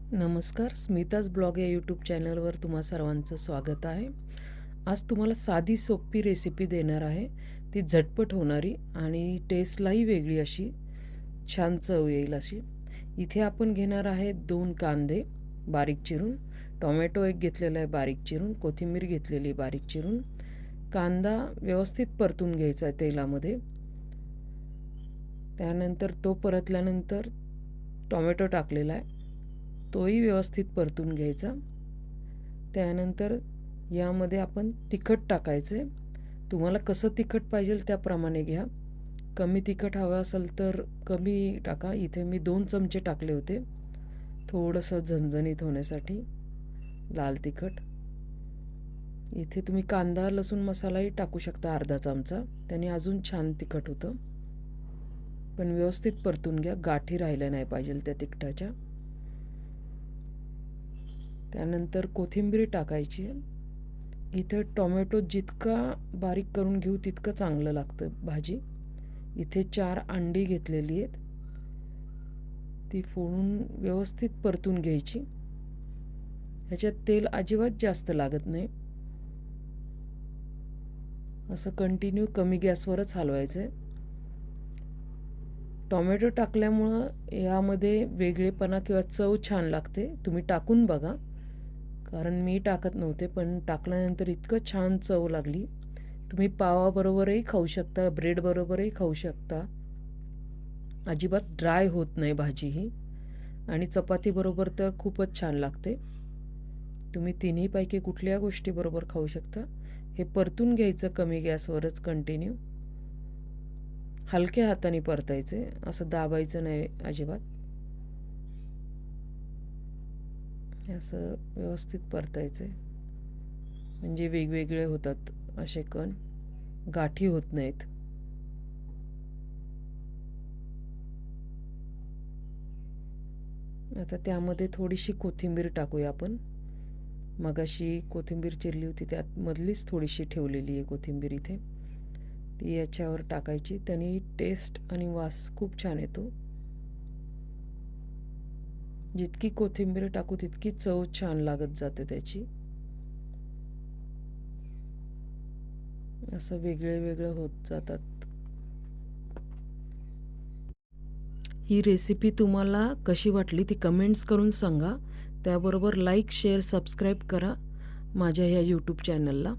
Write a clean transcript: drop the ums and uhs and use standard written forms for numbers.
नमस्कार, स्मिताज ब्लॉग या यूट्यूब चॅनलवर तुम्हा सर्वांचं स्वागत आहे. आज तुम्हाला साधी सोपी रेसिपी देणार आहे. ती झटपट होणारी आणि टेस्टलाही वेगळी अशी छान चव येईल अशी. इथे आपण घेणार आहे 2 कांदे बारीक चिरून, टोमॅटो एक घेतलेला आहे बारीक चिरून, कोथिंबीर घेतलेली बारीक चिरून. कांदा व्यवस्थित परतून घ्यायचा आहे तेलामध्ये. त्यानंतर तो परतल्यानंतर टोमॅटो टाकलेला आहे, तोही व्यवस्थित परतून घ्यायचा. त्यानंतर यामध्ये आपण तिखट टाकायचे. तुम्हाला कसं तिखट पाहिजे त्याप्रमाणे घ्या. कमी तिखट हवं असेल तर कमी टाका. इथे मी 2 चमचे टाकले होते, थोडंसं झणझणीत होण्यासाठी लाल तिखट. इथे तुम्ही कांदा लसूण मसालाही टाकू शकता अर्धा चमचा, त्याने अजून छान तिखट होतं. पण व्यवस्थित परतून घ्या, गाठी राहिल्या नाही पाहिजे त्या तिखटाच्या. त्यानंतर कोथिंबीर टाकायची. इथे टोमॅटो जितका बारीक करून घेऊ तितकं चांगलं लागतं भाजी. इथे 4 अंडी घेतलेली आहेत, ती फोडून व्यवस्थित परतून घ्यायची. ह्याच्यात तेल अजिबात जास्त लागत नाही. असं कंटिन्यू कमी गॅसवरच हलवायचं आहे. टोमॅटो टाकल्यामुळं यामध्ये वेगळेपणा किंवा चव छान लागते. तुम्ही टाकून बघा, कारण मी टाकत नव्हते, पण टाकल्यानंतर इतकं छान चव लागली. तुम्ही पावाबरोबरही खाऊ शकता, ब्रेडबरोबरही खाऊ शकता. अजिबात ड्राय होत नाही भाजी ही, आणि चपातीबरोबर तर खूपच छान लागते. तुम्ही तिन्हीपैकी कुठल्या गोष्टीबरोबर खाऊ शकता. हे परतून घ्यायचं कमी गॅसवरच कंटिन्यू. हलक्या हाताने परतायचे, असं दाबायचं नाही अजिबात. असं व्यवस्थित परतायचे, म्हणजे वेगवेगळे होतात असे कण, गाठी होत नाहीत. आता त्यामध्ये थोडीशी कोथिंबीर टाकूया आपण. मगाशी कोथिंबीर चिरली होती त्यात मधलीच थोडीशी ठेवलेली आहे कोथिंबीर इथे, ती याच्यावर टाकायची. त्याने टेस्ट आणि वास खूप छान येतो. जितकी कोथिंबीर टाकू तितकी चव छान लागत जाते त्याची. असं वेगळे वेगळं होत जातात. ही रेसिपी तुम्हाला कशी वाटली ती कमेंट्स करून सांगा. त्याबरोबर लाईक शेअर सबस्क्राईब करा माझ्या ह्या यूट्यूब चॅनलला.